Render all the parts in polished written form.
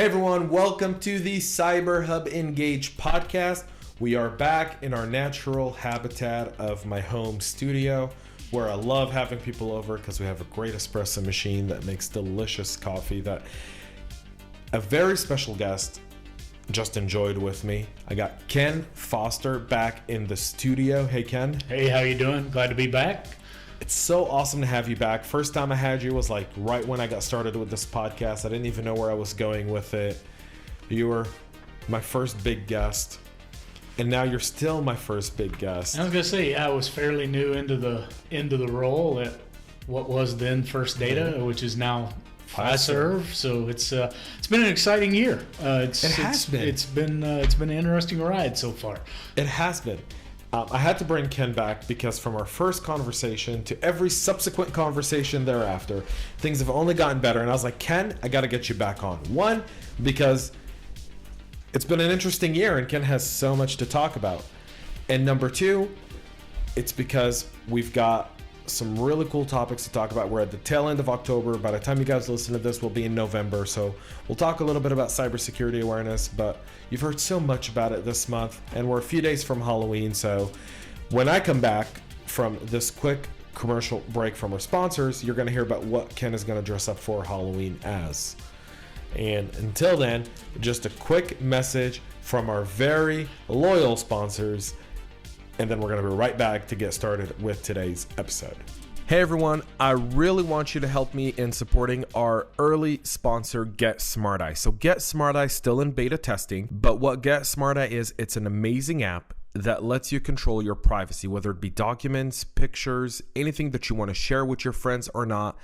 Hey everyone, welcome to the CyberHub Engage podcast. We are back in our natural habitat of my home studio, where I love having people over because we have a great espresso machine that makes delicious coffee that a very special guest just enjoyed with me. I got Ken Foster back in the studio. Hey Ken. Hey, how you doing? Glad to be back. It's so awesome to have you back. First time I had you was like right when I got started with this podcast. I didn't even know where I was going with it. You were my first big guest, and now you're still my first big guest. I was gonna say, I was fairly new into the role at what was then First Data, which is now Fiserv. So it's been an exciting year. It's been an interesting ride so far. It has been. I had to bring Ken back because from our first conversation to every subsequent conversation thereafter, things have only gotten better. And I was like, Ken, I got to get you back on. One, because it's been an interesting year and Ken has so much to talk about. And number two, it's because we've got some really cool topics to talk about. We're at the tail end of October. By the time you guys listen to this, we'll be in November. So we'll talk a little bit about cybersecurity awareness, but you've heard so much about it this month, and we're a few days from Halloween. So when I come back from this quick commercial break from our sponsors, you're going to hear about what Ken is going to dress up for Halloween as. And until then, just a quick message from our very loyal sponsors, and then we're going to be right back to get started with today's episode. Hey everyone, I really want you to help me in supporting our early sponsor, Get Smarteye. So Get Smarteye still in beta testing, but what Get Smarteye is, it's an amazing app that lets you control your privacy, whether it be documents, pictures, anything that you want to share with your friends or not.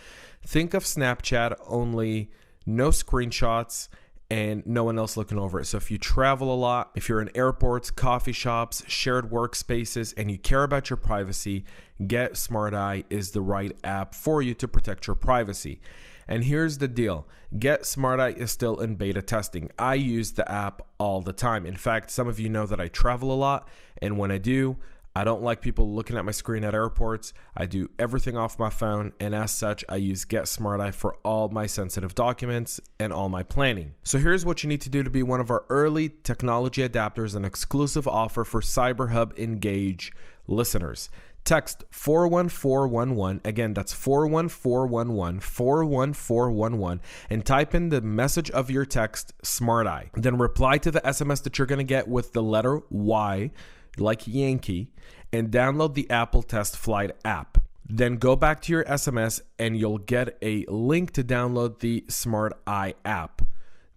Think of Snapchat, only no screenshots and no one else looking over it. So if you travel a lot, if you're in airports, coffee shops, shared workspaces, and you care about your privacy, Get Smarteye is the right app for you to protect your privacy. And here's the deal. Get Smarteye is still in beta testing. I use the app all the time. In fact, some of you know that I travel a lot, and when I do, I don't like people looking at my screen at airports. I do everything off my phone, and as such, I use Get Smarteye for all my sensitive documents and all my planning. So here's what you need to do to be one of our early technology adapters, an exclusive offer for CyberHub Engage listeners. Text 41411, again, that's 41411, 41411, and type in the message of your text, Smarteye. Then reply to the SMS that you're going to get with the letter Y, like Yankee, and download the Apple Test Flight app. Then go back to your SMS and you'll get a link to download the Smarteye app.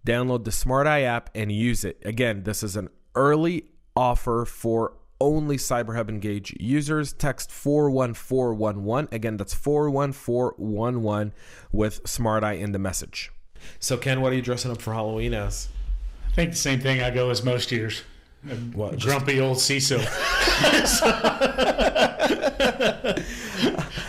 Download the Smarteye app and use it. Again, this is an early offer for only CyberHub Engage users. Text 41411. Again, that's 41411 with Smarteye in the message. So Ken, what are you dressing up for Halloween as? I think the same thing I go as most years. What, grumpy old CISO.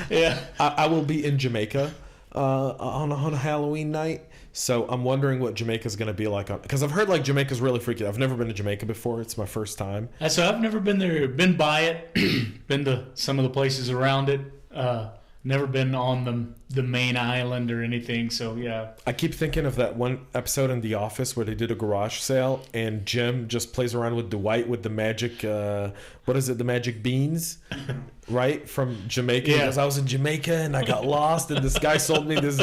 Yeah, I will be in Jamaica on a Halloween night, so I'm wondering what Jamaica's going to be like, because I've heard like Jamaica's really freaky. I've never been to Jamaica before. It's my first time. So I've never been there. Been by it, been to some of the places around it. Never been on the main island or anything, so yeah. I keep thinking of that one episode in The Office where they did a garage sale and Jim just plays around with Dwight with the magic, what is it, the magic beans, right, from Jamaica. Yeah. Because I was in Jamaica and I got lost and this guy sold me this,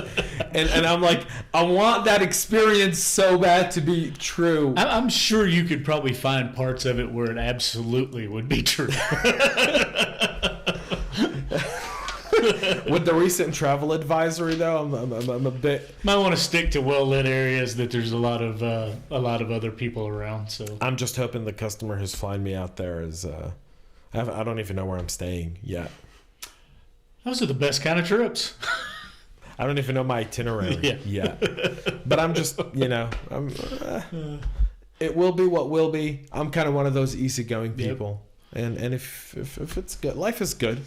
and I'm like, I want that experience so bad to be true. I'm sure you could probably find parts of it where it absolutely would be true. With the recent travel advisory, though, I'm a bit. Might want to stick to well-lit areas that there's a lot of other people around. So I'm just hoping the customer who's flying me out there is. I don't even know where I'm staying yet. Those are the best kind of trips. I don't even know my itinerary yet. But I'm just, it will be what will be. I'm kind of one of those easygoing people, and if it's good, life is good.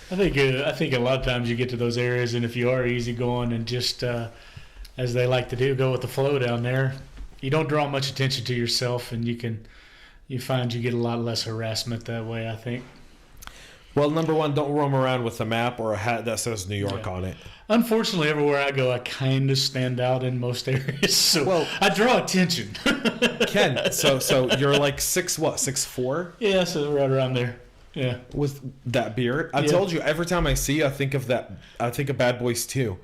I think a lot of times you get to those areas, and if you are easygoing and just, as they like to do, go with the flow down there, you don't draw much attention to yourself, and you find you get a lot less harassment that way, I think. Well, number one, don't roam around with a map or a hat that says New York on it. Unfortunately, everywhere I go, I kind of stand out in most areas, so I draw attention. Ken, so you're like 6'4"? Yeah, so right around there. Yeah. With that beard. I told you, every time I see you, I think of Bad Boys 2. You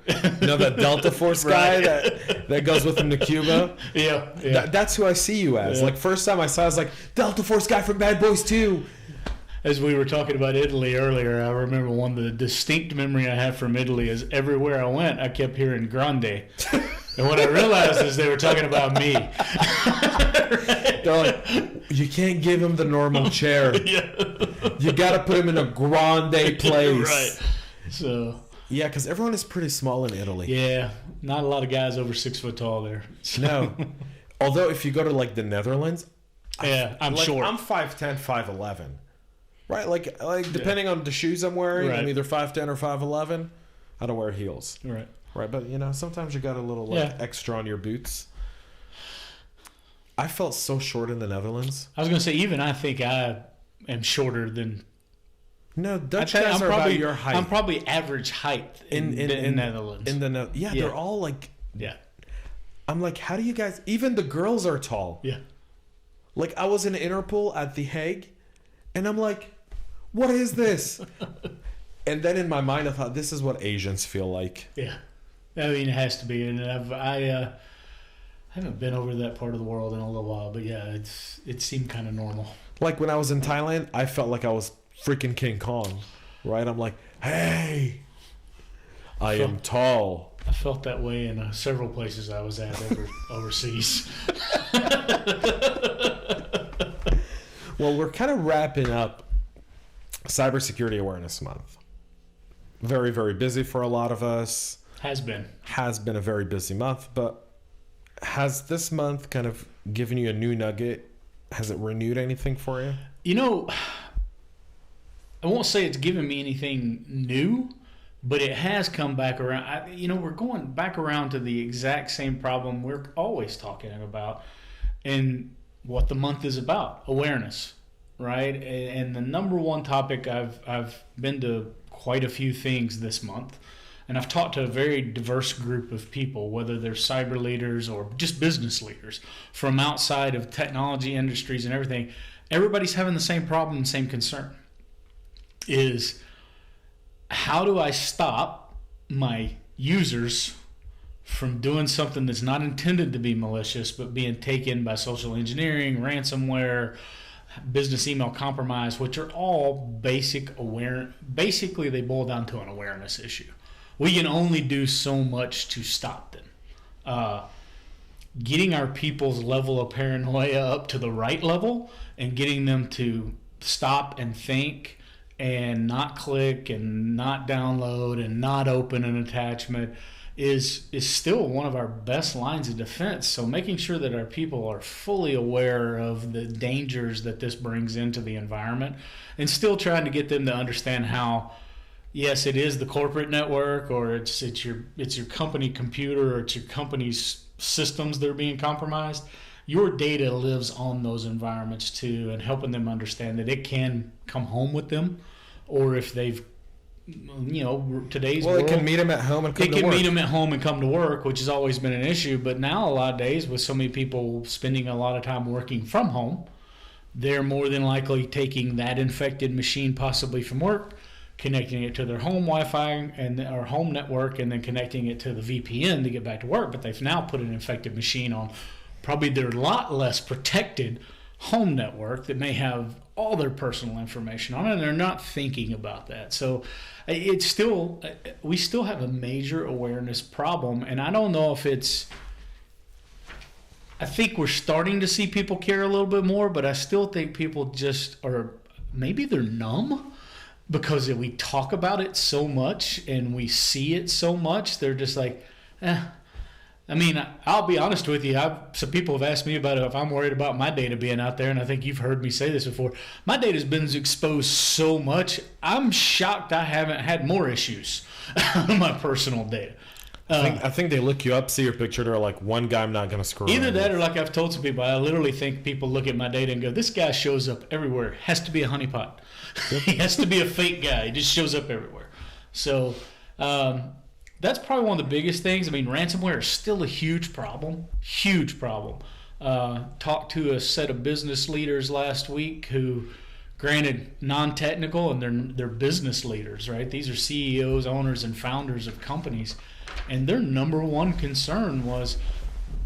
know that Delta Force guy that goes with him to Cuba? Yeah. That's who I see you as. Like, first time I saw, I was like, Delta Force guy from Bad Boys 2. As we were talking about Italy earlier, I remember one of the distinct memory I have from Italy is everywhere I went, I kept hearing grande. And what I realized is they were talking about me. They're like, you can't give him the normal chair. You got to put him in a grande place. Right. So. Yeah, because everyone is pretty small in Italy. Yeah, not a lot of guys over 6 foot tall there. So. No. Although if you go to like the Netherlands, I'm short. I'm 5'10", 5'11". Right, like depending on the shoes I'm wearing, I'm either 5'10" or 5'11". I don't wear heels. Right, but sometimes you got a little extra on your boots. I felt so short in the Netherlands. I was gonna say, even I think I am shorter than. No, Dutch guys are about your height. I'm probably average height in Netherlands. They're all like. Yeah. I'm like, how do you guys? Even the girls are tall. Yeah. Like I was in Interpol at The Hague, and I'm like, what is this? And then in my mind, I thought, this is what Asians feel like. Yeah. I mean, it has to be. And I haven't been over that part of the world in a little while, but yeah, it seemed kind of normal. Like when I was in Thailand, I felt like I was freaking King Kong, right? I'm like, hey, I am tall. I felt that way in several places I was at overseas. Well, we're kind of wrapping up Cybersecurity Awareness Month. Very, very busy for a lot of us. Has been a very busy month, but has this month kind of given you a new nugget? Has it renewed anything for you? I won't say it's given me anything new, but it has come back around. We're going back around to the exact same problem we're always talking about, and what the month is about: awareness, right? And the number one topic, I've been to quite a few things this month, and I've talked to a very diverse group of people, whether they're cyber leaders or just business leaders from outside of technology industries and everything. Everybody's having the same problem, same concern. Is how do I stop my users from doing something that's not intended to be malicious, but being taken by social engineering, ransomware, business email compromise, which are all basically they boil down to an awareness issue. We can only do so much to stop them. Getting our people's level of paranoia up to the right level and getting them to stop and think and not click and not download and not open an attachment is still one of our best lines of defense. So making sure that our people are fully aware of the dangers that this brings into the environment, and still trying to get them to understand how, yes, it is the corporate network, or it's your company computer, or it's your company's systems that are being compromised. Your data lives on those environments too, and helping them understand that it can come home with them, or if they've, today's world, it can meet them at home and come to work. It can meet them at home and come to work, which has always been an issue. But now a lot of days, with so many people spending a lot of time working from home, they're more than likely taking that infected machine, possibly from work, connecting it to their home Wi-Fi or home network, and then connecting it to the VPN to get back to work. But they've now put an infected machine on probably their lot less protected home network that may have all their personal information on it, and they're not thinking about that. So we still have a major awareness problem, and I don't know if I think we're starting to see people care a little bit more, but I still think people just maybe they're numb, because we talk about it so much and we see it so much. They're just like, I mean, I'll be honest with you. Some people have asked me about if I'm worried about my data being out there, and I think you've heard me say this before. My data's been exposed so much, I'm shocked I haven't had more issues on my personal data. I think they look you up, see your picture, they're like, one guy I'm not going to screw Either around that with. or like I've told some people, I literally think people look at my data and go, this guy shows up everywhere. Has to be a honeypot. He has to be a fake guy. He just shows up everywhere. So that's probably one of the biggest things. I mean, ransomware is still a huge problem. Huge problem. Talked to a set of business leaders last week who, granted, non-technical, and they're business leaders, right? These are CEOs, owners, and founders of companies. And their number one concern was,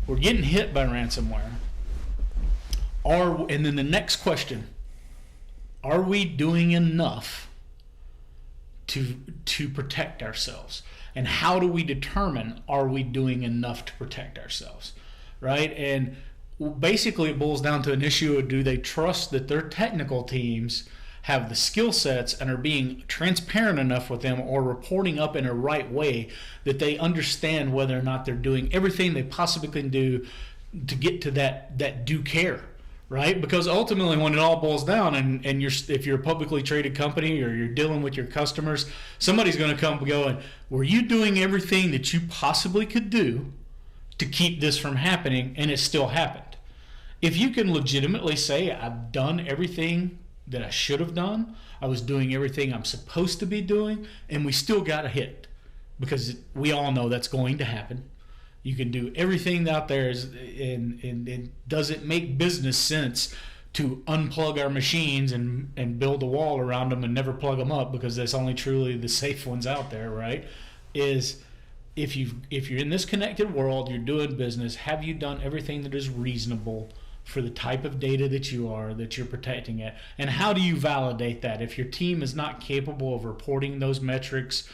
we're getting hit by ransomware. And then the next question, are we doing enough to protect ourselves? And how do we determine, are we doing enough to protect ourselves, right? And basically it boils down to an issue of, do they trust that their technical teams have the skill sets and are being transparent enough with them, or reporting up in a right way that they understand whether or not they're doing everything they possibly can do to get to that due care, right? Because ultimately, when it all boils down, and if you're a publicly traded company or you're dealing with your customers, somebody's going to come going, were you doing everything that you possibly could do to keep this from happening, and it still happened? If you can legitimately say, I've done everything that I should have done, I was doing everything I'm supposed to be doing, and we still got a hit, because we all know that's going to happen. You can do everything out there, and does it make business sense to unplug our machines and build a wall around them and never plug them up, because that's only truly the safe ones out there, right? Is if you're in this connected world, you're doing business, have you done everything that is reasonable for the type of data that you're protecting it? And how do you validate that? If your team is not capable of reporting those metrics,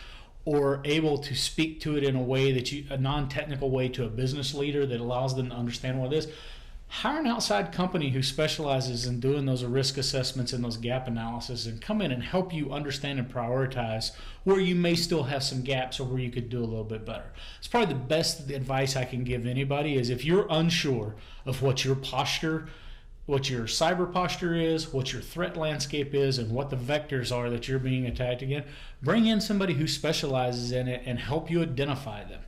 or able to speak to it in a way a non-technical way to a business leader that allows them to understand what it is, hire an outside company who specializes in doing those risk assessments and those gap analysis, and come in and help you understand and prioritize where you may still have some gaps or where you could do a little bit better. It's probably the best advice I can give anybody, is if you're unsure of what your posture, what your cyber posture is, what your threat landscape is, and what the vectors are that you're being attacked against, bring in somebody who specializes in it and help you identify them.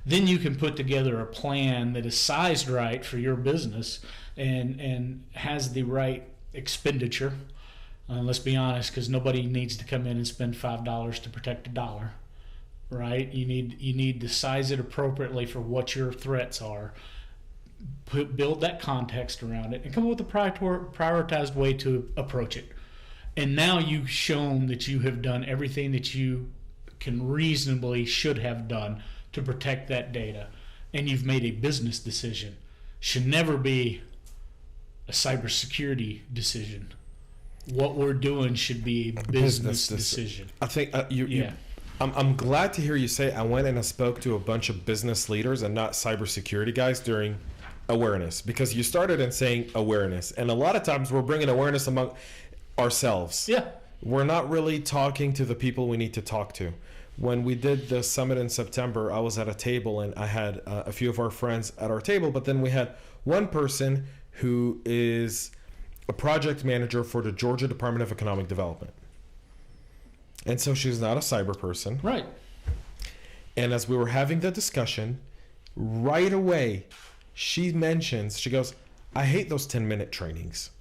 Then you can put together a plan that is sized right for your business and has the right expenditure. Let's be honest, because nobody needs to come in and spend $5 to protect a dollar, right? You need to size it appropriately for what your threats are. Build that context around it and come up with a prioritized way to approach it. And now you've shown that you have done everything that you can reasonably should have done to protect that data, and you've made a business decision. Should never be a cybersecurity decision. What we're doing should be a business decision. I think I'm glad to hear you say I went and I spoke to a bunch of business leaders and not cybersecurity guys during awareness, because you started in saying awareness, and a lot of times we're bringing awareness among ourselves. Yeah. We're not really talking to the people we need to talk to. When we did the summit in September, I was at a table and I had a few of our friends at our table, but then we had one person who is a project manager for the Georgia Department of Economic Development. And so she's not a cyber person. Right. And as we were having the discussion, right away, she goes, I hate those 10-minute trainings.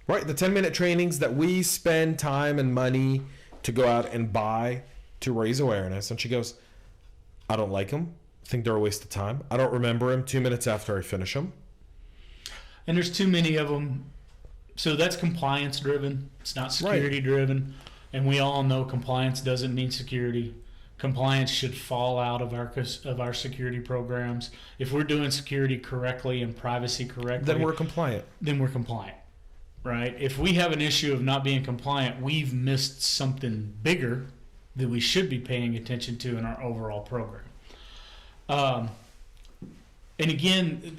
Right? The 10-minute trainings that we spend time and money to go out and buy to raise awareness. And she goes, I don't like them. I think they're a waste of time. I don't remember them 2 minutes after I finish them. And there's too many of them. So that's compliance driven. It's not security driven. And we all know compliance doesn't mean security. Compliance should fall out of our security programs. If we're doing security correctly and privacy correctly, then we're compliant. Right? If we have an issue of not being compliant, we've missed something bigger that we should be paying attention to in our overall program. And again,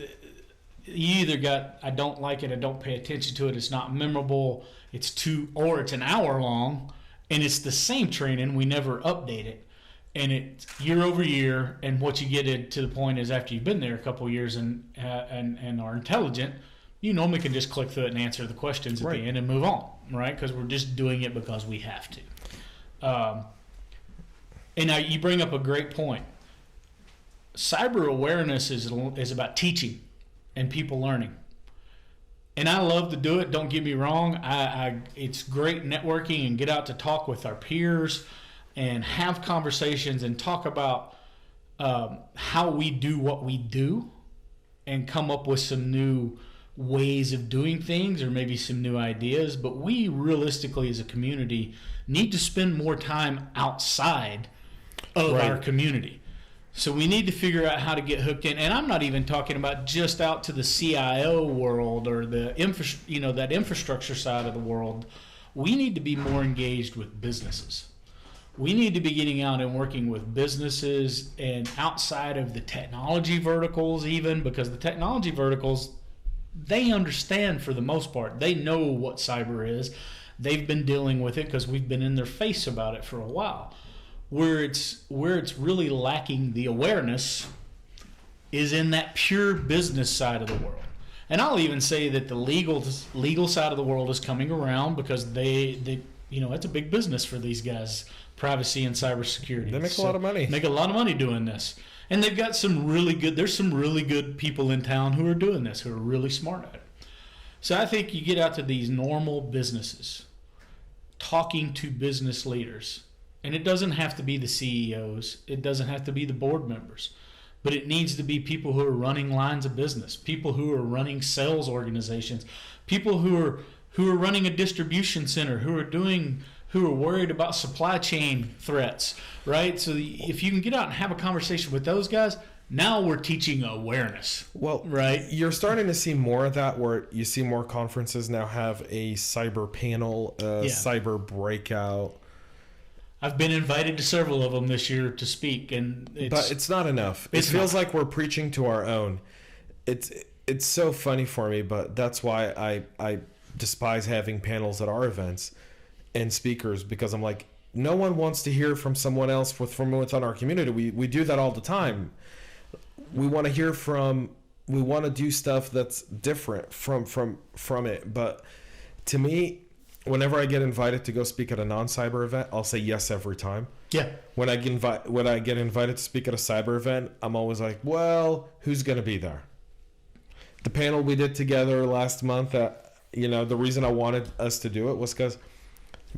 you either got, I don't like it, I don't pay attention to it, it's not memorable, it's an hour long, and it's the same training, we never update it. And it's year over year, and what you get to the point is after you've been there a couple of years and are intelligent, you normally can just click through it and answer the questions at the end and move on, right? Because we're just doing it because we have to. And now you bring up a great point. cyber awareness is about teaching and people learning. And I love to do it. Don't get me wrong. It's great networking and get out to talk with our peers and have conversations and talk about how we do what we do and come up with some new ways of doing things or maybe some new ideas. But we realistically as a community need to spend more time outside of our community. So we need to figure out how to get hooked in. And I'm not even talking about just out to the CIO world or the that infrastructure side of the world. We need to be more engaged with businesses. We need to be getting out and working with businesses and outside of the technology verticals even, because the technology verticals, they understand for the most part. They know what cyber is. They've been dealing with it because we've been in their face about it for a while. Where it's really lacking the awareness is in that pure business side of the world. And I'll even say that the legal side of the world is coming around because they it's a big business for these guys, privacy and cybersecurity. They make a lot of money. Make a lot of money doing this. And they've got there's some really good people in town who are doing this, who are really smart at it. So I think you get out to these normal businesses, talking to business leaders. And it doesn't have to be the CEOs. It doesn't have to be the board members. But it needs to be people who are running lines of business, people who are running sales organizations, people who are running a distribution center, who are worried about supply chain threats, right? So if you can get out and have a conversation with those guys, now we're teaching awareness. Well, right? You're starting to see more of that, where you see more conferences now have a cyber panel, cyber breakout. I've been invited to several of them this year to speak, but it's not enough. It feels like we're preaching to our own. It's so funny for me, but that's why I despise having panels at our events and speakers, because I'm like, no one wants to hear from someone else from within our community. We do that all the time. We want to hear we want to do stuff that's different from it. But to me, whenever I get invited to go speak at a non-cyber event, I'll say yes every time. Yeah. When I get invited to speak at a cyber event, I'm always like, well, who's going to be there? The panel we did together last month, the reason I wanted us to do it was because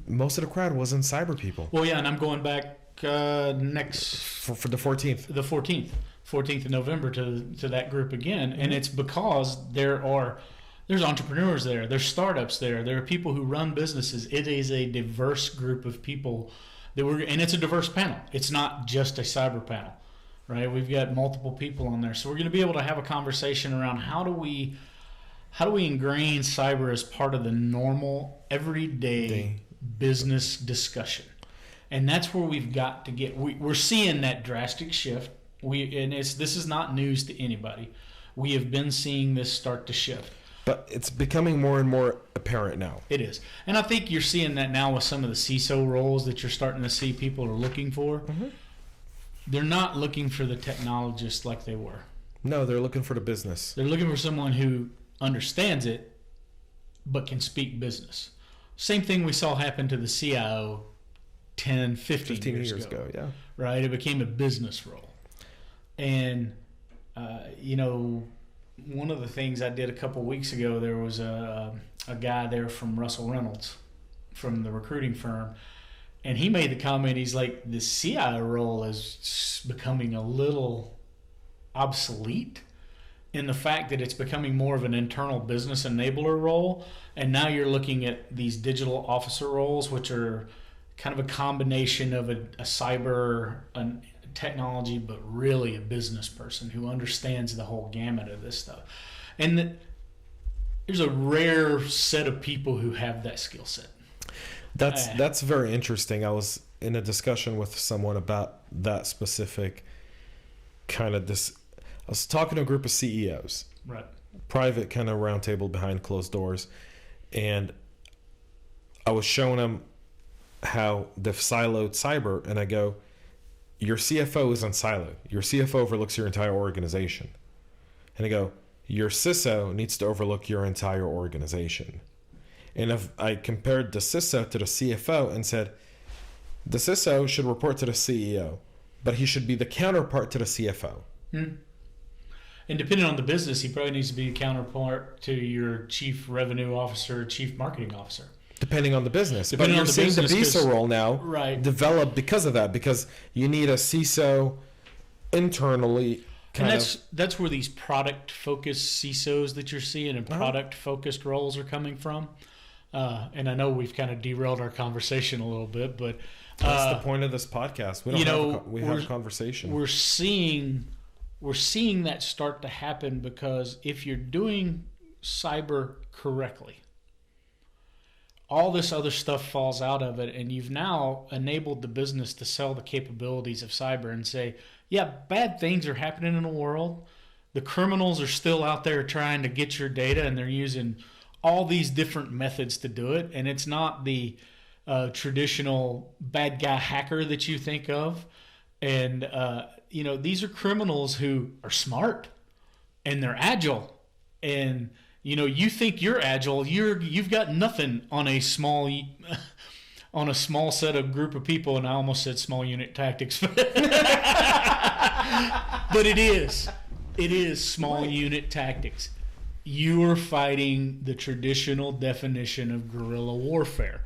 most of the crowd wasn't cyber people. Well, yeah, and I'm going back next for the 14th. The 14th of November to that group again, and it's because there's entrepreneurs there, there's startups there are people who run businesses. It is a diverse group of people and it's a diverse panel. It's not just a cyber panel, right? We've got multiple people on there, so we're going to be able to have a conversation around how do we ingrain cyber as part of the normal everyday business discussion. And that's where we've got to get. We're seeing that drastic shift. This is not news to anybody. We have been seeing this start to shift. But it's becoming more and more apparent now. It is. And I think you're seeing that now with some of the CISO roles that you're starting to see people are looking for. Mm-hmm. They're not looking for the technologist like they were. No, they're looking for the business. They're looking for someone who understands it but can speak business. Same thing we saw happen to the CIO 10, 15 years ago. Yeah. Right? It became a business role. And, one of the things I did a couple weeks ago, there was a guy there from Russell Reynolds, from the recruiting firm, and he made the comment, he's like, the CIO role is becoming a little obsolete in the fact that it's becoming more of an internal business enabler role, and now you're looking at these digital officer roles, which are kind of a combination of a cyber technology, but really a business person who understands the whole gamut of this stuff. And there's a rare set of people who have that skill set. That's very interesting. I was in a discussion with someone about that specific kind of this. I was talking to a group of CEOs, right? Private kind of roundtable behind closed doors, and I was showing them how they've siloed cyber, and I go, your CFO isn't siloed. Your CFO overlooks your entire organization. And I go, your CISO needs to overlook your entire organization. And if I compared the CISO to the CFO and said, the CISO should report to the CEO, but he should be the counterpart to the CFO. Hmm. And depending on the business, he probably needs to be a counterpart to your chief revenue officer, chief marketing officer. Depending on the business. Depending but on you're the seeing business, the CISO role now right. develop because of that, because you need a CISO internally. And that's where these product-focused CISOs that you're seeing and product-focused roles are coming from. And I know we've kind of derailed our conversation a little bit, but that's the point of this podcast. We don't have a conversation. We're seeing that start to happen because if you're doing cyber correctly, all this other stuff falls out of it, and you've now enabled the business to sell the capabilities of cyber and say, yeah, bad things are happening in the world. The criminals are still out there trying to get your data, and they're using all these different methods to do it. And it's not the traditional bad guy hacker that you think of. And, these are criminals who are smart and they're agile. And, you think you're agile. You've got nothing on a small set of group of people. And I almost said small unit tactics. But it is small unit tactics. You are fighting the traditional definition of guerrilla warfare,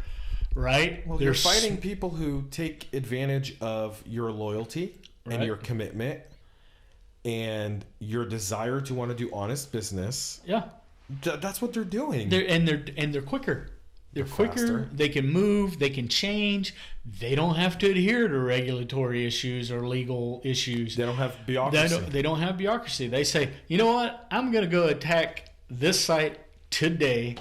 right? Well, you're fighting people who take advantage of your loyalty and your commitment and your desire to want to do honest business. Yeah, that's what they're doing. They're quicker. They're quicker. Faster. They can move. They can change. They don't have to adhere to regulatory issues or legal issues. They don't have bureaucracy. They don't have bureaucracy. They say, you know what? I'm going to go attack this site today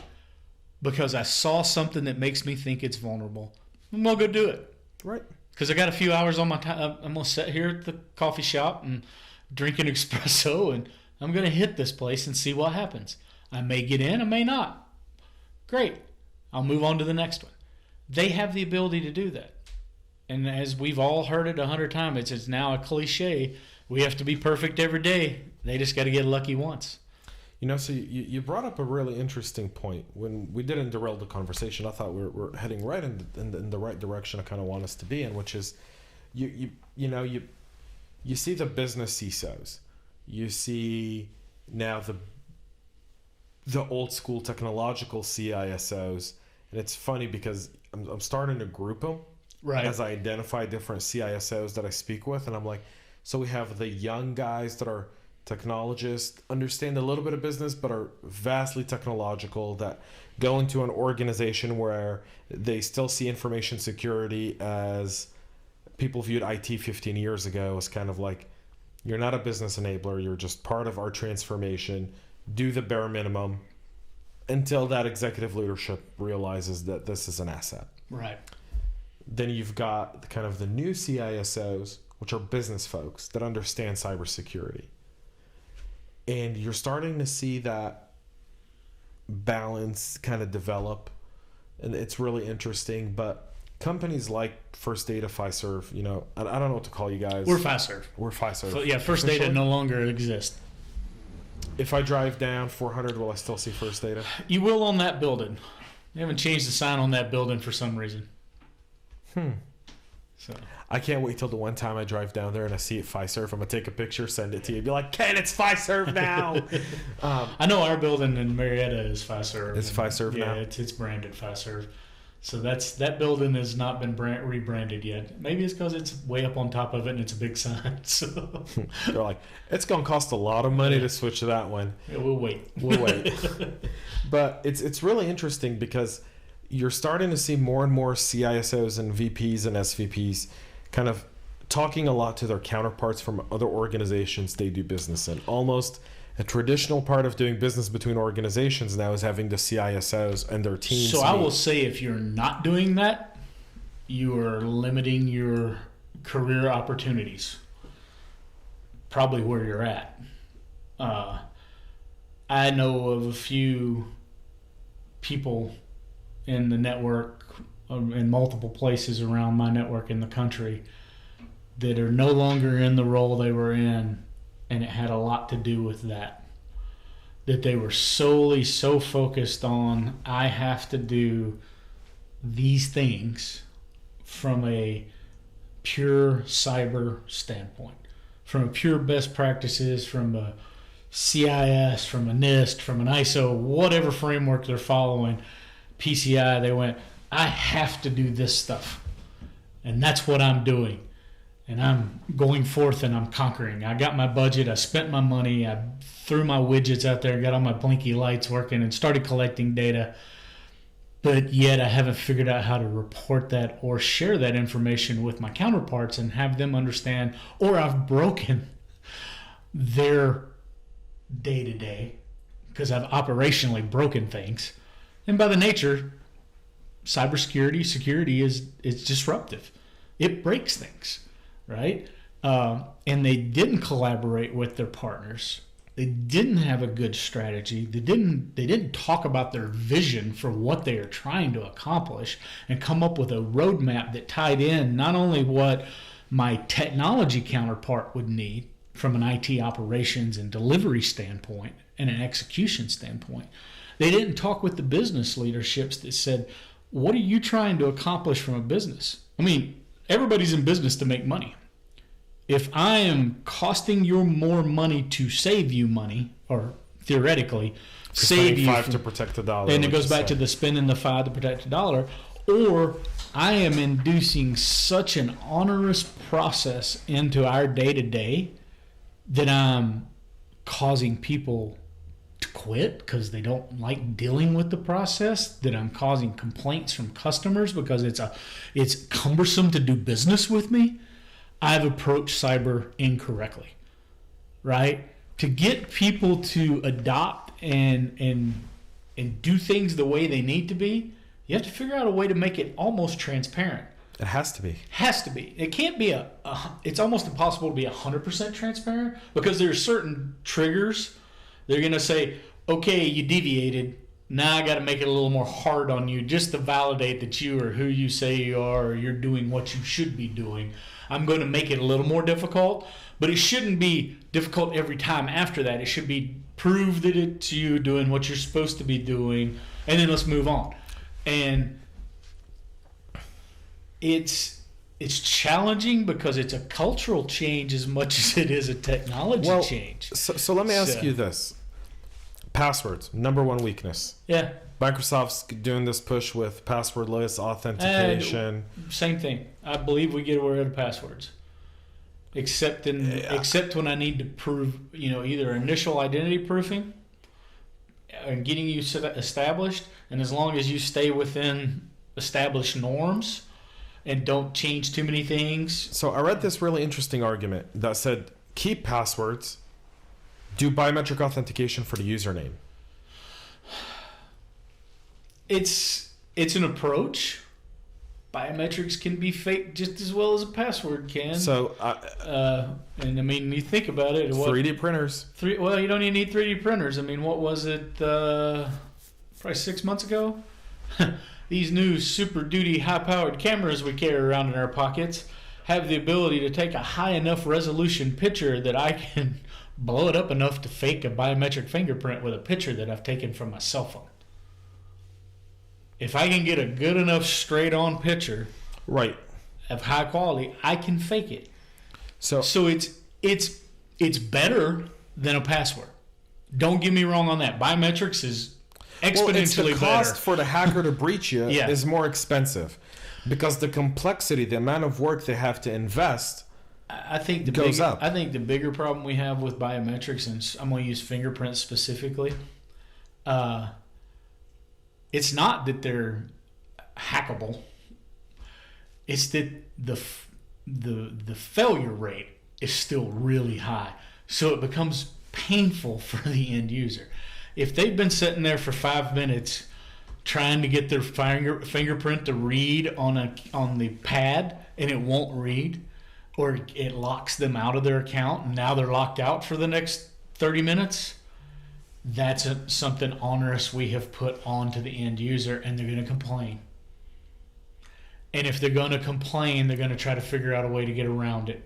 because I saw something that makes me think it's vulnerable. I'm going to go do it. Right. Because I got a few hours on my time. I'm going to sit here at the coffee shop and drink an espresso, and I'm going to hit this place and see what happens. I may get in. I may not. Great. I'll move on to the next one. They have the ability to do that. And as we've all heard it 100 times, it's now a cliche. We have to be perfect every day. They just got to get lucky once. So you brought up a really interesting point. When we didn't derail the conversation, I thought we're heading right in the right direction I kind of want us to be in, which is you see the business CISOs. You see now the old school technological CISOs. And it's funny because I'm starting to group them as I identify different CISOs that I speak with. And I'm like, so we have the young guys that are technologists, understand a little bit of business, but are vastly technological, that go into an organization where they still see information security as people viewed IT 15 years ago as kind of like, you're not a business enabler. You're just part of our transformation. Do the bare minimum. Until that executive leadership realizes that this is an asset. Right. Then you've got kind of the new CISOs, which are business folks that understand cybersecurity. And you're starting to see that balance kind of develop. And it's really interesting. But companies like First Data, Fiserv, I don't know what to call you guys. We're Fiserv. So, yeah, First Data no longer exists. If I drive down 400, will I still see First Data? You will on that building. They haven't changed the sign on that building for some reason. So I can't wait till the one time I drive down there and I see it Fiserv. I'm going to take a picture, send it to you. Be like, Ken, it's Fiserv now. I know our building in Marietta is Fiserv. It's Fiserv now? Yeah, it's branded Fiserv. So that building has not been rebranded yet. Maybe it's because it's way up on top of it and it's a big sign. So they're like, it's going to cost a lot of money to switch to that one. Yeah, we'll wait. But it's really interesting because you're starting to see more and more CISOs and VPs and SVPs kind of talking a lot to their counterparts from other organizations they do business in. Almost a traditional part of doing business between organizations now is having the CISOs and their teams. So I will say, if you're not doing that, you are limiting your career opportunities. Probably where you're at. I know of a few people in the network, in multiple places around my network in the country, that are no longer in the role they were in. And it had a lot to do with that they were solely so focused on, I have to do these things from a pure cyber standpoint, from a pure best practices, from a CIS, from a NIST, from an ISO, whatever framework they're following, PCI, they went, I have to do this stuff. And that's what I'm doing. And I'm going forth and I'm conquering. I got my budget. I spent my money. I threw my widgets out there, got all my blinky lights working, and started collecting data. But yet I haven't figured out how to report that or share that information with my counterparts and have them understand, or I've broken their day-to-day because I've operationally broken things. And by the nature, cybersecurity, security is disruptive. It breaks things, right? And they didn't collaborate with their partners. They didn't have a good strategy. They didn't talk about their vision for what they are trying to accomplish and come up with a roadmap that tied in not only what my technology counterpart would need from an IT operations and delivery standpoint and an execution standpoint. They didn't talk with the business leaderships that said, what are you trying to accomplish from a business? I mean, everybody's in business to make money. If I am costing you more money to save you money, or theoretically save you $5 to protect the dollar, and it goes back to the spending the $5 to protect the dollar, or I am inducing such an onerous process into our day-to-day that I'm causing people to quit because they don't like dealing with the process, that I'm causing complaints from customers because it's cumbersome to do business with me, I've approached cyber incorrectly, right? To get people to adopt and do things the way they need to be, you have to figure out a way to make it almost transparent. It has to be. Has to be. It can't be it's almost impossible to be 100% transparent because there are certain triggers. They're going to say, okay, you deviated. Now I got to make it a little more hard on you just to validate that you are who you say you are, or you're doing what you should be doing. I'm going to make it a little more difficult, but it shouldn't be difficult every time after that. It should be prove that it's you doing what you're supposed to be doing, and then let's move on. And it's challenging because it's a cultural change as much as it is a technology change. So let me ask you this. Passwords, number one weakness. Yeah. Microsoft's doing this push with passwordless authentication. Same thing. I believe we get away with passwords. Except when I need to prove, either initial identity proofing and getting you established, and as long as you stay within established norms and don't change too many things. So I read this really interesting argument that said keep passwords, do biometric authentication for the username. It's an approach. Biometrics can be fake just as well as a password can. So, and I mean, you think about it. 3D printers. Well, you don't even need 3D printers. I mean, what was it? Probably 6 months ago. These new Super Duty high-powered cameras we carry around in our pockets have the ability to take a high enough resolution picture that I can blow it up enough to fake a biometric fingerprint with a picture that I've taken from my cell phone. If I can get a good enough straight-on picture, right, of high quality, I can fake it. So it's better than a password. Don't get me wrong on that. Biometrics is exponentially the cost better. For the hacker to breach you Yeah. is more expensive because the complexity, the amount of work they have to invest, I think goes up. I think the bigger problem we have with biometrics, and I'm going to use fingerprints specifically. It's not that they're hackable. It's that the failure rate is still really high. So it becomes painful for the end user. If they've been sitting there for 5 minutes trying to get their fingerprint to read on the pad and it won't read, or it locks them out of their account and now they're locked out for the next 30 minutes, that's something onerous we have put onto the end user, and they're going to complain. And if they're going to complain, they're going to try to figure out a way to get around it.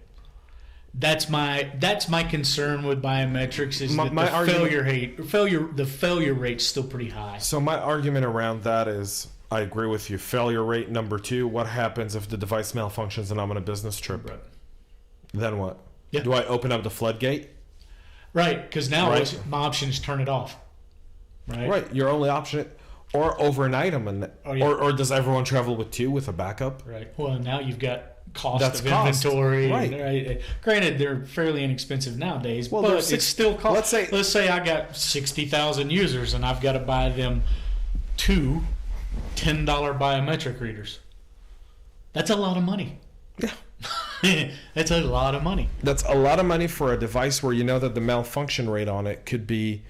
That's my concern with biometrics is that the failure rate's still pretty high. So my argument around that is, I agree with you. Failure rate number 2. What happens if the device malfunctions and I'm on a business trip? Right. Then what? Yeah. Do I open up the floodgate? Right, because now Right. my option is turn it off. Right. Right. Your only option, or overnight them, Oh, yeah. or does everyone travel with two with a backup? Right. Well, now you've got cost That's of cost. inventory. Right. Right. Granted, they're fairly inexpensive nowadays, Well, but they're it's still cost. let's say I got 60,000 users and I've got to buy them two $10 biometric readers. That's a lot of money. Yeah. That's a lot of money. That's a lot of money for a device where you know that the malfunction rate on it could be.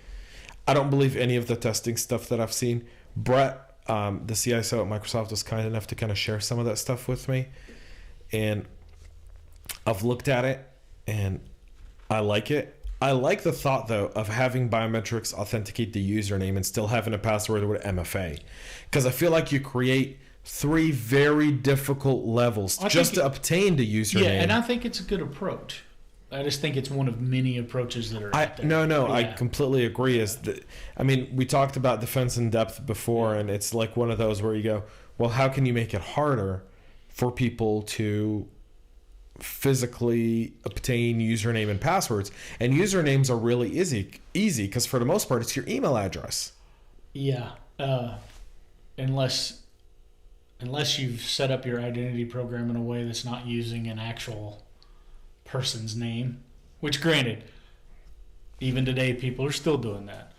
I don't believe any of the testing stuff that I've seen. Brett, the CISO at Microsoft, was kind enough to kind of share some of that stuff with me. And I've looked at it and I like it. I like the thought, though, of having biometrics authenticate the username and still having a password with MFA. Because I feel like you create 3 very difficult levels just to obtain the username. Yeah, and I think it's a good approach. I just think it's one of many approaches that are out there. No, Yeah. I completely agree. We talked about defense in depth before, and it's like one of those where you go, well, how can you make it harder for people to physically obtain username and passwords? And usernames are really easy because for the most part, it's your email address. Yeah, unless you've set up your identity program in a way that's not using an actual person's name, which granted, even today people are still doing that.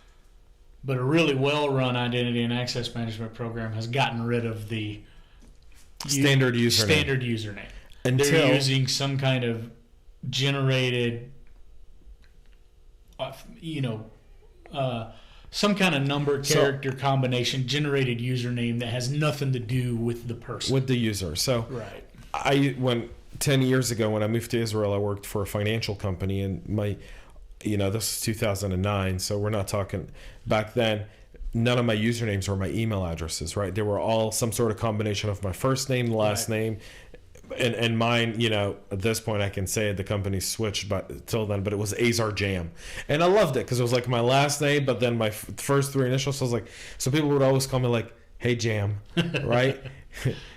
But a really well-run identity and access management program has gotten rid of the Standard username. They're using some kind of generated, some kind of number character combination generated username that has nothing to do with the person. With the user. So right. 10 years ago when I moved to Israel, I worked for a financial company, and this was 2009, so we're not talking back then. None of my usernames were my email addresses, right? They were all some sort of combination of my first name, last name, and mine. At this point, I can say the company switched, but till then, but it was Azar Jam, and I loved it because it was like my last name, but then my first 3 initials. So I was like, so people would always call me like, "Hey Jam," right?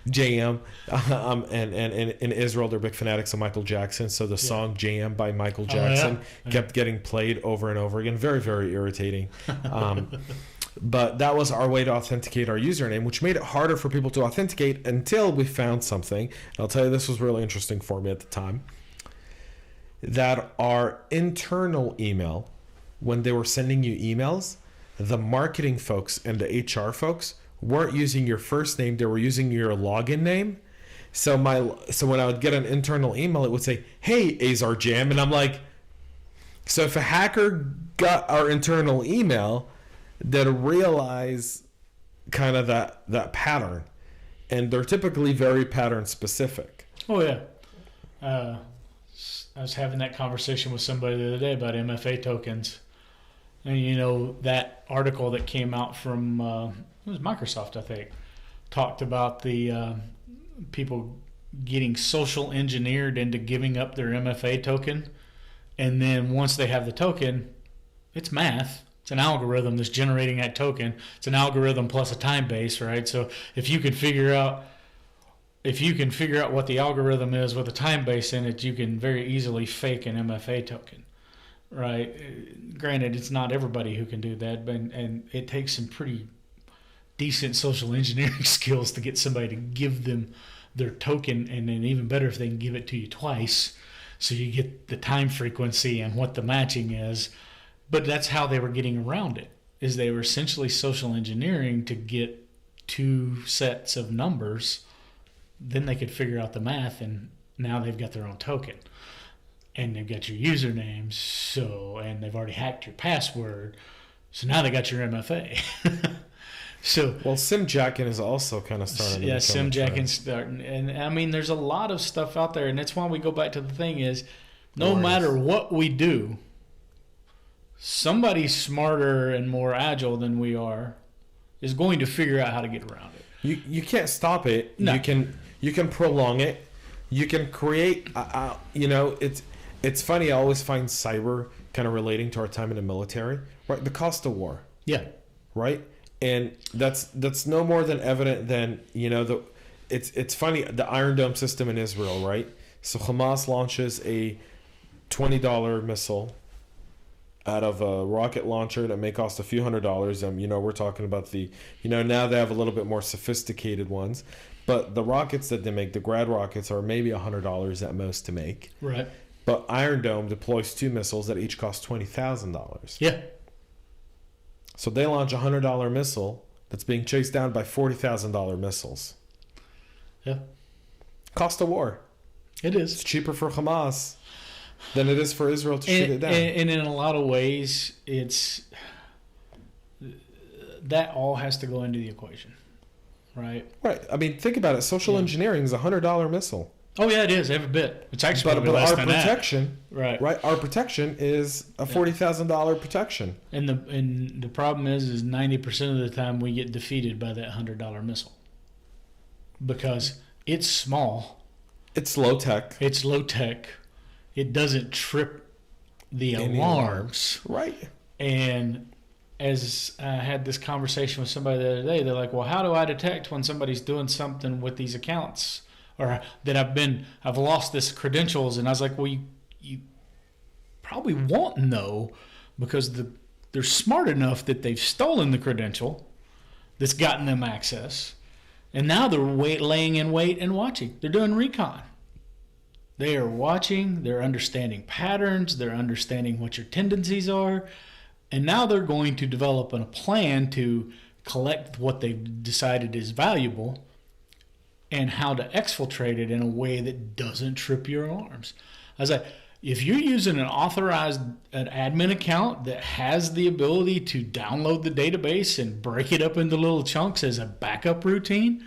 Jam. And in Israel, they're big fanatics of Michael Jackson, so the song Jam by Michael Jackson kept getting played over and over again. Very, very irritating. But that was our way to authenticate our username, which made it harder for people to authenticate until we found something. And I'll tell you, this was really interesting for me at the time, that our internal email, when they were sending you emails, the marketing folks and the HR folks weren't using your first name, they were using your login name. So when I would get an internal email, it would say, "Hey, Azar Jam," and I'm like, so if a hacker got our internal email, they'd realize kind of that pattern, and they're typically very pattern specific. Oh yeah, I was having that conversation with somebody the other day about MFA tokens, and that article that came out from it was Microsoft, I think, talked about the people getting social engineered into giving up their MFA token, and then once they have the token, it's math. It's an algorithm that's generating that token. It's an algorithm plus a time base, right? So if you can figure out what the algorithm is with a time base in it, you can very easily fake an MFA token, right? Granted, it's not everybody who can do that, but and it takes some pretty decent social engineering skills to get somebody to give them their token, and then even better if they can give it to you twice, so you get the time frequency and what the matching is. But that's how they were getting around it, is they were essentially social engineering to get 2 sets of numbers. Then they could figure out the math, and now they've got their own token. And they've got your usernames, and they've already hacked your password. So now they got your MFA. SimJacking is also kind of starting. Yeah, SimJacking's starting. And I mean, there's a lot of stuff out there, and that's why we go back to the thing is, no matter what we do, somebody smarter and more agile than we are is going to figure out how to get around it. You can't stop it. No. You can prolong it. You can create. It's funny. I always find cyber kind of relating to our time in the military, right? The cost of war. Yeah. Right. And that's no more than evident than it's funny, the Iron Dome system in Israel, right? So Hamas launches a $20 missile out of a rocket launcher that may cost a few $100s. We're talking about now they have a little bit more sophisticated ones, but the rockets that they make, the grad rockets, are maybe $100 at most to make. Right. But Iron Dome deploys 2 missiles that each cost $20,000. Yeah. So they launch a $100 missile that's being chased down by $40,000 missiles. Yeah. Cost of war. It is. It's cheaper for Hamas than it is for Israel to shoot it down. And in a lot of ways, that all has to go into the equation, right? Right. I mean, think about it. Social engineering is a $100 missile. Oh yeah, it is every bit. It's actually but less our than protection, that. Right. Our protection is a $40,000 protection. And the problem is 90% of the time we get defeated by that $100 missile because it's small. It's low tech. It's low tech. It doesn't trip the alarms. Right. And as I had this conversation with somebody the other day, they're like, well, how do I detect when somebody's doing something with these accounts or that I've lost this credentials? And I was like, well, you probably won't know because they're smart enough that they've stolen the credential that's gotten them access. And now they're laying in wait and watching. They're doing recon. They are watching, they're understanding patterns, they're understanding what your tendencies are, and now they're going to develop a plan to collect what they've decided is valuable and how to exfiltrate it in a way that doesn't trip your alarms. I was like, if you're using an admin account that has the ability to download the database and break it up into little chunks as a backup routine,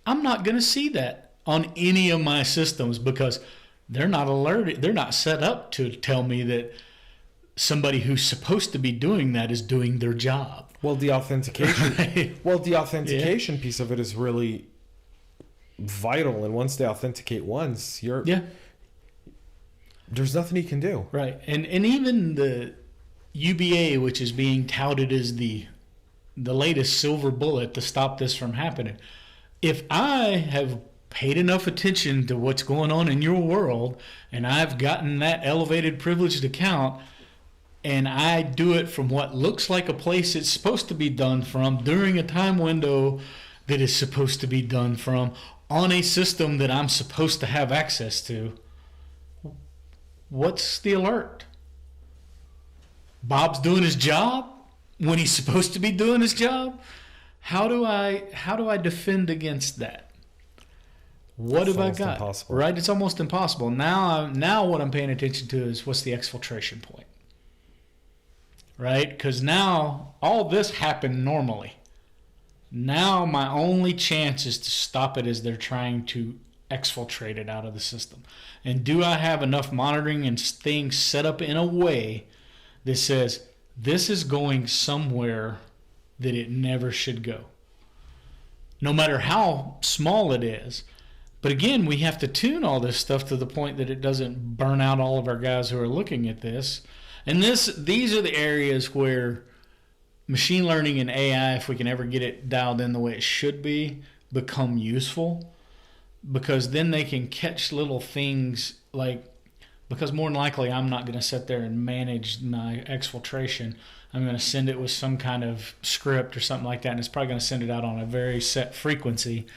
I'm not going to see that on any of my systems because they're not alerted. They're not set up to tell me that somebody who's supposed to be doing that is doing their job. Well, the authentication. Piece of it is really vital. And once they authenticate once, there's nothing you can do. Right. And even the UBA, which is being touted as the latest silver bullet to stop this from happening. If I have paid enough attention to what's going on in your world and I've gotten that elevated privileged account and I do it from what looks like a place it's supposed to be done from during a time window that is supposed to be done from on a system that I'm supposed to have access to, what's the alert? Bob's doing his job when he's supposed to be doing his job? How do I defend against that? What have I got? Impossible. Right? It's almost impossible. Now what I'm paying attention to is what's the exfiltration point. Right? Because now all this happened normally. Now my only chance is to stop it as they're trying to exfiltrate it out of the system. And do I have enough monitoring and things set up in a way that says this is going somewhere that it never should go? No matter how small it is. But again, we have to tune all this stuff to the point that it doesn't burn out all of our guys who are looking at this. And these are the areas where machine learning and AI, if we can ever get it dialed in the way it should be, become useful. Because then they can catch little things because more than likely I'm not going to sit there and manage my exfiltration. I'm going to send it with some kind of script or something like that, and it's probably going to send it out on a very set frequency.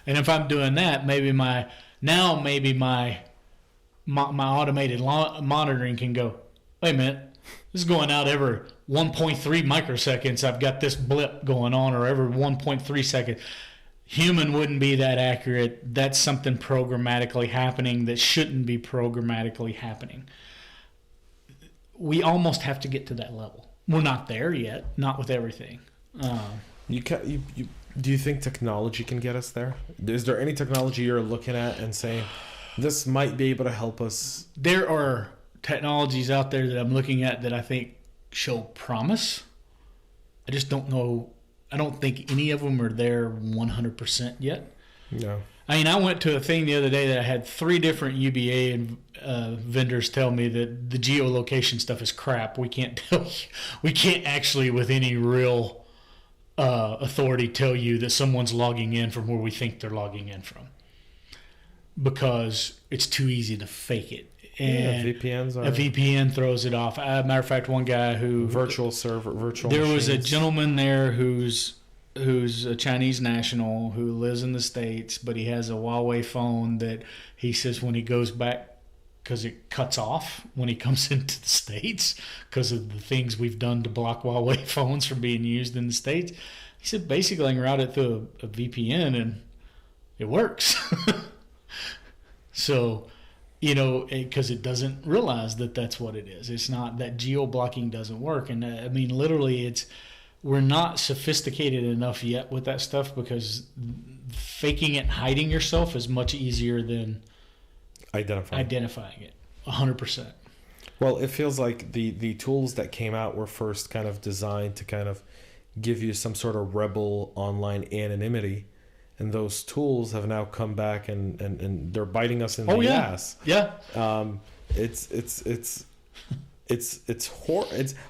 And if I'm doing that, maybe my automated monitoring can go, wait a minute, this is going out every 1.3 microseconds. I've got this blip going on, or every 1.3 seconds. Human wouldn't be that accurate. That's something programmatically happening that shouldn't be programmatically happening. We almost have to get to that level. We're not there yet, not with everything. Do you think technology can get us there? Is there any technology you're looking at and saying, this might be able to help us? There are technologies out there that I'm looking at that I think show promise. I just don't know. I don't think any of them are there 100% yet. No. I mean, I went to a thing the other day that I had 3 different UBA vendors tell me that the geolocation stuff is crap. We can't tell you. We can't actually, with any real authority, tell you that someone's logging in from where we think they're logging in from, because it's too easy to fake it. And VPNs a VPN throws it off. Matter of fact, one guy who virtual server, virtual. There machines. was a gentleman there who's a Chinese national who lives in the States, but he has a Huawei phone that he says when he goes back, because it cuts off when he comes into the States because of the things we've done to block Huawei phones from being used in the States. He said basically I can route it through a VPN and it works. So, because it doesn't realize that that's what it is. It's not that geo-blocking doesn't work. And I mean, literally, we're not sophisticated enough yet with that stuff because faking it and hiding yourself is much easier than identifying it 100%. Well, it feels like the tools that came out were first kind of designed to kind of give you some sort of rebel online anonymity. And those tools have now come back and they're biting us in the ass. Yeah. It's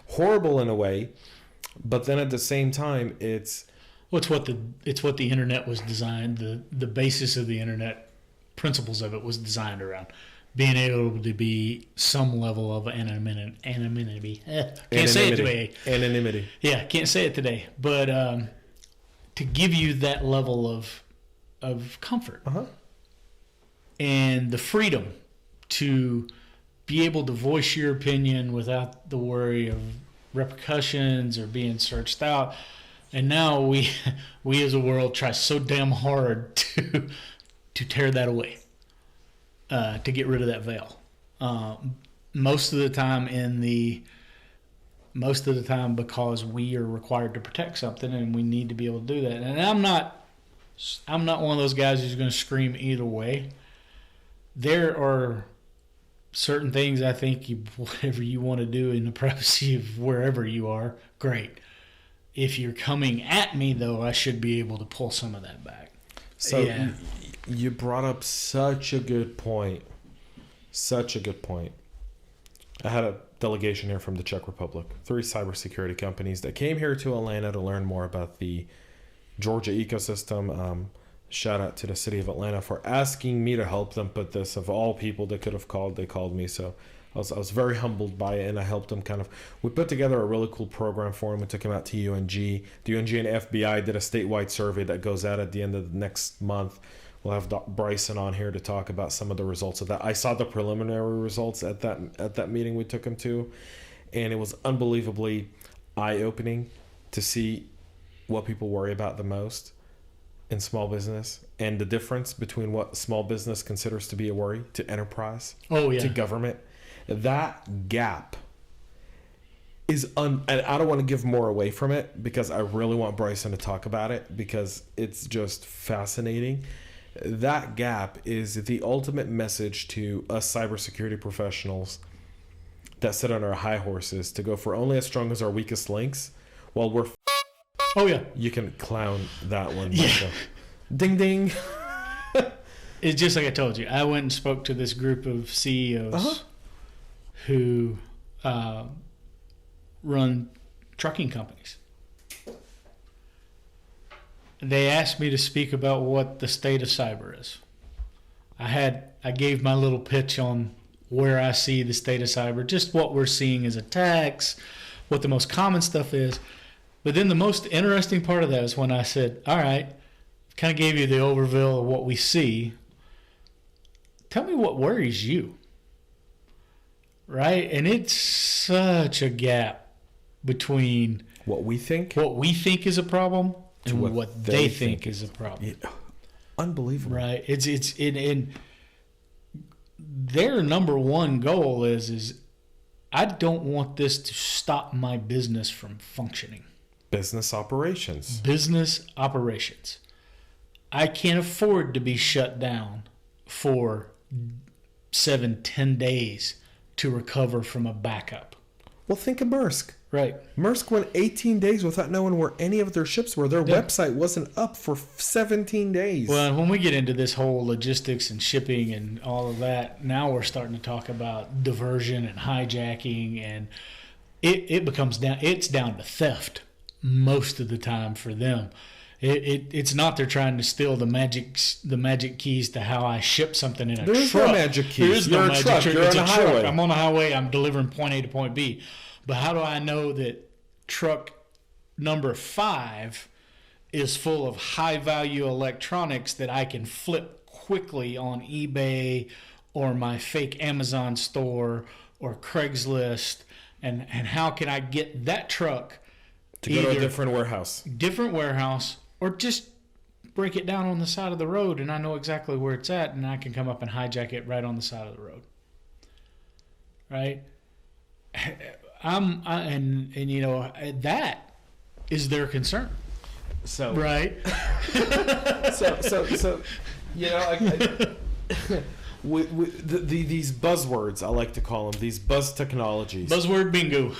horrible in a way, but then at the same time, it's what the internet was designed. The basis of the internet, principles of it was designed around being able to be some level of anonymity. Can't say it today. Anonymity. Yeah, can't say it today. But to give you that level of comfort and the freedom to be able to voice your opinion without the worry of repercussions or being searched out. And now we as a world try so damn hard to tear that away, to get rid of that veil. Most of the time because we are required to protect something and we need to be able to do that. And I'm not one of those guys who's going to scream either way. There are certain things I think whatever you want to do in the privacy of wherever you are, great. If you're coming at me, though, I should be able to pull some of that back. So you brought up such a good point. Such a good point. I had a delegation here from the Czech Republic, 3 cybersecurity companies that came here to Atlanta to learn more about the Georgia ecosystem. Shout out to the city of Atlanta for asking me to help them put this. Of all people that could have called, they called me. So I was very humbled by it, and I helped them we put together a really cool program for them. We took them out to UNG. The UNG and FBI did a statewide survey that goes out at the end of the next month. We'll have Bryson on here to talk about some of the results of that. I saw the preliminary results at that meeting we took him to, and it was unbelievably eye-opening to see what people worry about the most in small business and the difference between what small business considers to be a worry to enterprise, to government. That gap is and I don't want to give more away from it because I really want Bryson to talk about it because it's just fascinating. That gap is the ultimate message to us cybersecurity professionals that sit on our high horses to go for only as strong as our weakest links while we're you can clown that one. Ding ding. It's just like I told you. I went and spoke to this group of CEOs who run trucking companies. They asked me to speak about what the state of cyber is. I gave my little pitch on where I see the state of cyber, just what we're seeing as attacks, what the most common stuff is. But then the most interesting part of that is when I said, all right, kind of gave you the overview of what we see. Tell me what worries you. Right? And it's such a gap between what we think is a problem and what they think is a problem. Yeah. Unbelievable. Right? It's their number one goal is I don't want this to stop my business from functioning. Business operations. I can't afford to be shut down for 7-10 days to recover from a backup. Well, think of Maersk. Right. Maersk went 18 days without knowing where any of their ships were. Their website wasn't up for 17 days. Well, when we get into this whole logistics and shipping and all of that, now we're starting to talk about diversion and hijacking, and it becomes down to theft most of the time for them. It's not they're trying to steal the magic keys to how I ship something in a There's truck. no magic keys. There is You're no a magic truck. trick. You're It's on a a truck. highway. I'm on a highway. I'm delivering point A to point B. But how do I know that truck number 5 is full of high value electronics that I can flip quickly on eBay or my fake Amazon store or Craigslist? And how can I get that truck to go to a different warehouse, or just break it down on the side of the road and I know exactly where it's at and I can come up and hijack it right on the side of the road. Right? And you know, that is their concern. So right. so you know, these buzzwords, I like to call them, these buzz technologies. Buzzword bingo.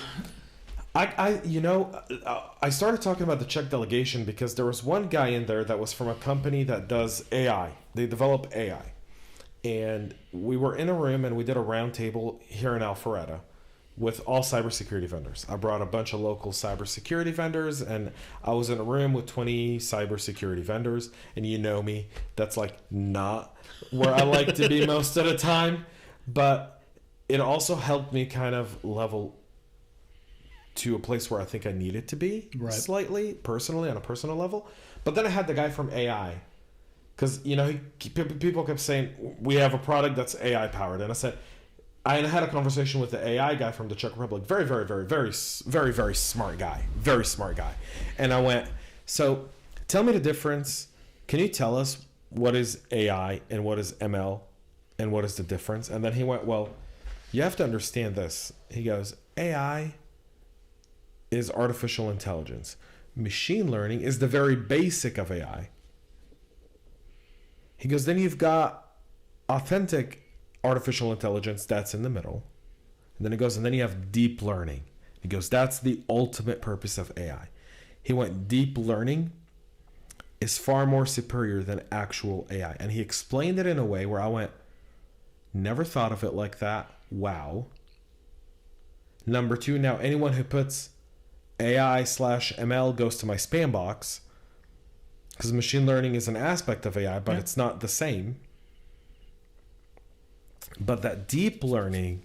I started talking about the Czech delegation because there was one guy in there that was from a company that does AI. They develop AI. And we were in a room and we did a round table here in Alpharetta with all cybersecurity vendors. I brought a bunch of local cybersecurity vendors, and I was in a room with 20 cybersecurity vendors. And you know me, that's like not where I like to be most of the time. But it also helped me kind of level to a place where I think I needed to be slightly, personally, on a personal level. But then I had the guy from AI. Because, you know, people kept saying, we have a product that's AI powered. And I said, I had a conversation with the AI guy from the Czech Republic. Very, very, very, very, very, very smart guy. Very smart guy. And I went, so tell me the difference. Can you tell us what is AI and what is ML and what is the difference? And then he went, well, you have to understand this. He goes, AI is artificial intelligence. Machine learning is the very basic of AI. He goes, then you've got authentic artificial intelligence that's in the middle. And then he goes, and then you have deep learning. He goes, that's the ultimate purpose of AI. He went, deep learning is far more superior than actual AI. And he explained it in a way where I went, never thought of it like that. Wow. Number 2, now anyone who puts AI/ML goes to my spam box, because machine learning is an aspect of AI, but it's not the same. But that deep learning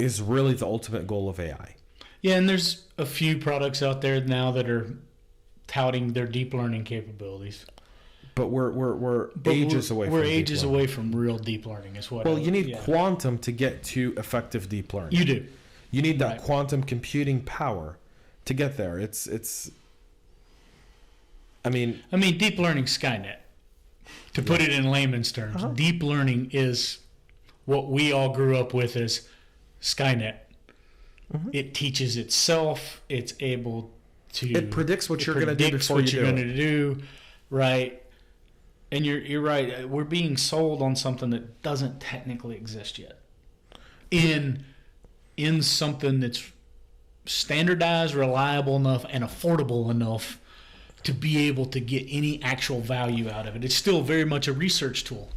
is really the ultimate goal of AI. Yeah, and there's a few products out there now that are touting their deep learning capabilities. But we're ages away from We're ages away from real deep learning is what. Well, you need quantum to get to effective deep learning. You do. You need that quantum computing power to get there. It's I mean deep learning Skynet. To put it in layman's terms, deep learning is what we all grew up with as Skynet. Mm-hmm. It teaches itself. It's able to. It predicts what you're going to do before you do it. What you're going to do, right? And you're right. We're being sold on something that doesn't technically exist yet. In something that's standardized, reliable enough, and affordable enough to be able to get any actual value out of it. It's still very much a research tool.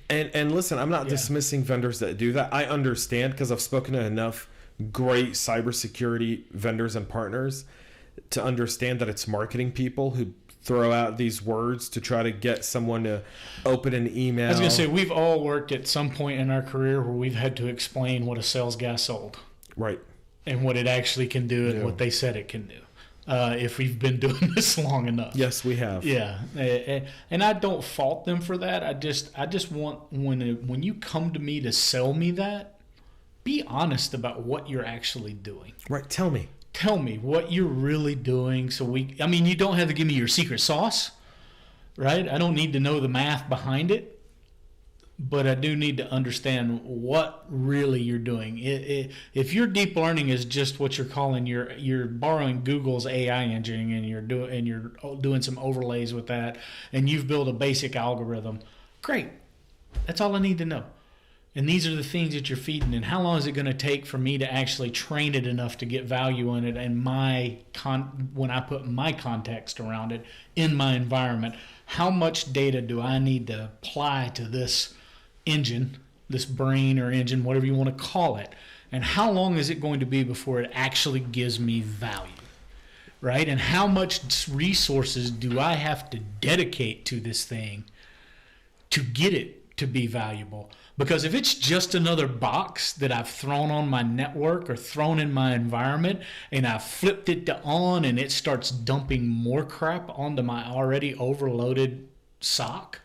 And listen, I'm not dismissing vendors that do that. I understand, because I've spoken to enough great cybersecurity vendors and partners to understand that it's marketing people who throw out these words to try to get someone to open an email. I was going to say, we've all worked at some point in our career where we've had to explain what a sales guy sold. Right. And what it actually can do and what they said it can do. If we've been doing this long enough. Yes, we have. Yeah. And I don't fault them for that. I just want, when you come to me to sell me that, be honest about what you're actually doing. Right. Tell me what you're really doing. You don't have to give me your secret sauce, right? I don't need to know the math behind it, but I do need to understand what really you're doing. If your deep learning is just what you're calling you're borrowing Google's AI engine and you're doing some overlays with that, and you've built a basic algorithm, great. That's all I need to know. And these are the things that you're feeding. And how long is it going to take for me to actually train it enough to get value in it? And when I put my context around it in my environment, how much data do I need to apply to this engine, this brain or engine, whatever you want to call it? And how long is it going to be before it actually gives me value? right? And how much resources do I have to dedicate to this thing to get it to be valuable? Because if it's just another box that I've thrown on my network or thrown in my environment and I've flipped it to on and it starts dumping more crap onto my already overloaded SOC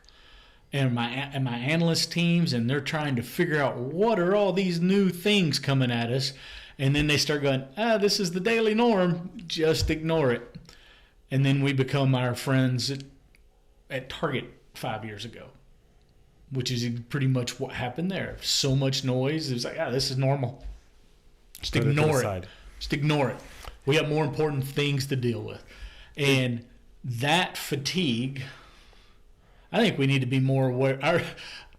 and my analyst teams, and they're trying to figure out what are all these new things coming at us, and then they start going, this is the daily norm, just ignore it. And then we become our friends at Target 5 years ago, which is pretty much what happened there. So much noise. It was like, this is normal. Just ignore it. Just ignore it. We have more important things to deal with. And that fatigue, I think we need to be more aware.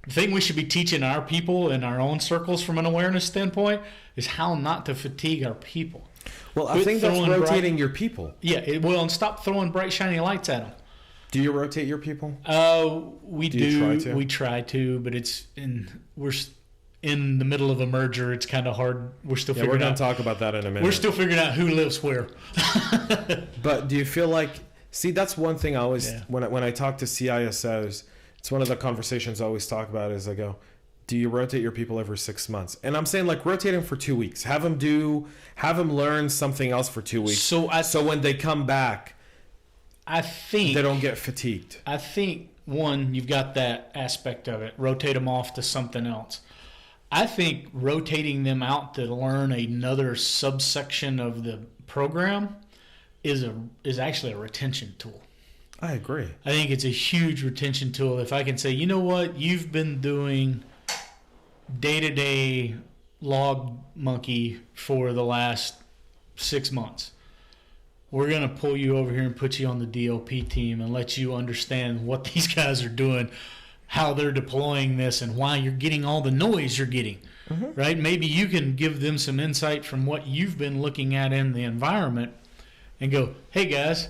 The thing we should be teaching our people in our own circles from an awareness standpoint is how not to fatigue our people. Well, I think that's rotating your people. Yeah, and stop throwing bright, shiny lights at them. Do you rotate your people? We do. We try to, but we're in the middle of a merger. It's kind of hard. We're still figuring out. We're going to talk about that in a minute. We're still figuring out who lives where. But do you feel like, see, that's one thing I always, when I talk to CISOs, it's one of the conversations I always talk about is I go, do you rotate your people every 6 months? And I'm saying like rotate them for 2 weeks. Have them learn something else for 2 weeks. So when they come back, I think they don't get fatigued. I think, one, you've got that aspect of it. Rotate them off to something else. I think rotating them out to learn another subsection of the program is actually a retention tool. I agree. I think it's a huge retention tool. If I can say, you know what, you've been doing day-to-day log monkey for the last 6 months. We're going to pull you over here and put you on the DLP team and let you understand what these guys are doing, how they're deploying this, and why you're getting all the noise you're getting, right? Maybe you can give them some insight from what you've been looking at in the environment and go, hey, guys,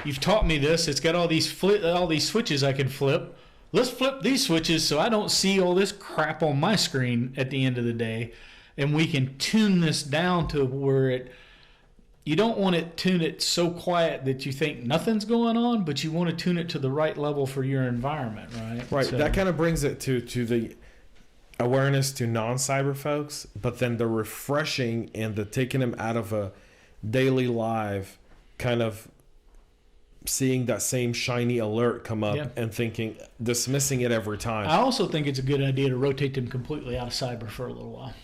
you've taught me this. It's got all these switches I can flip. Let's flip these switches so I don't see all this crap on my screen at the end of the day, and we can tune this down to where you don't want to tune it so quiet that you think nothing's going on, but you want to tune it to the right level for your environment, right? Right. So that kind of brings it to the awareness to non-cyber folks, but then the refreshing and the taking them out of a daily live, kind of seeing that same shiny alert come up and dismissing it every time. I also think it's a good idea to rotate them completely out of cyber for a little while.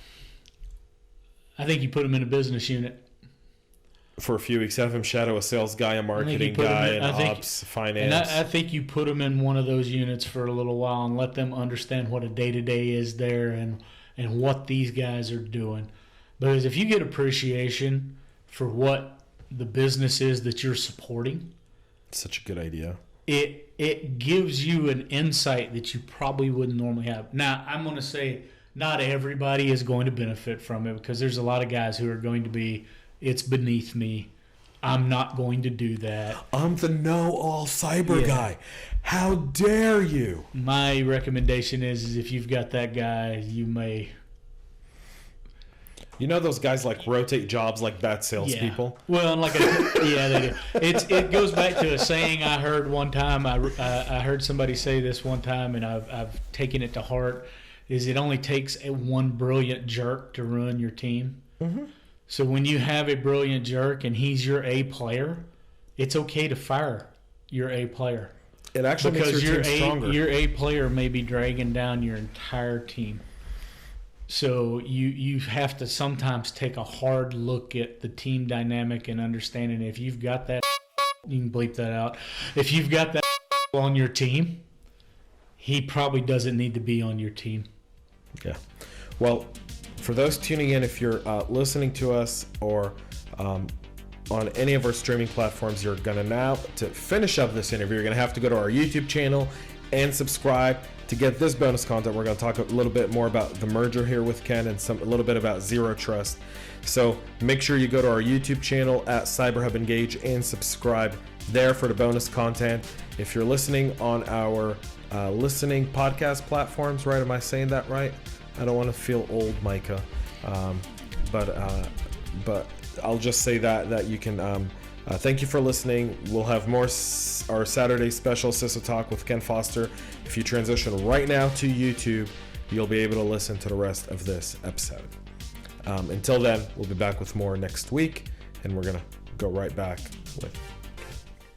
I think you put them in a business unit for a few weeks, have him shadow a sales guy, a marketing guy, and ops, finance. And I think you put them in one of those units for a little while and let them understand what a day-to-day is there and what these guys are doing. Because if you get appreciation for what the business is that you're supporting, it's such a good idea. It gives you an insight that you probably wouldn't normally have. Now, I'm going to say not everybody is going to benefit from it, because there's a lot of guys who are going to be, it's beneath me, I'm not going to do that. I'm the know-all cyber guy. How dare you? My recommendation is if you've got that guy, you may... You know those guys like rotate jobs like bad salespeople? Well, and they do. It goes back to a saying I heard one time. I heard somebody say this one time, and I've taken it to heart, is it only takes one brilliant jerk to ruin your team. Mm-hmm. So when you have a brilliant jerk and he's your A player, it's okay to fire your A player. It actually makes your team stronger. Your A player may be dragging down your entire team. So you have to sometimes take a hard look at the team dynamic and understanding if you've got that, you can bleep that out, if you've got that on your team, he probably doesn't need to be on your team. Yeah. Well, for those tuning in, if you're listening to us or on any of our streaming platforms, you're going to now, to finish up this interview, you're going to have to go to our YouTube channel and subscribe to get this bonus content. We're going to talk a little bit more about the merger here with Ken and a little bit about Zero Trust. So make sure you go to our YouTube channel at CyberHub Engage and subscribe there for the bonus content. If you're listening on our listening podcast platforms, right? Am I saying that right? I don't want to feel old, Micah, but I'll just say that you can Thank you for listening. We'll have more our Saturday special CISO Talk with Ken Foster. If you transition right now to YouTube, you'll be able to listen to the rest of this episode. Until then, we'll be back with more next week, and we're going to go right back with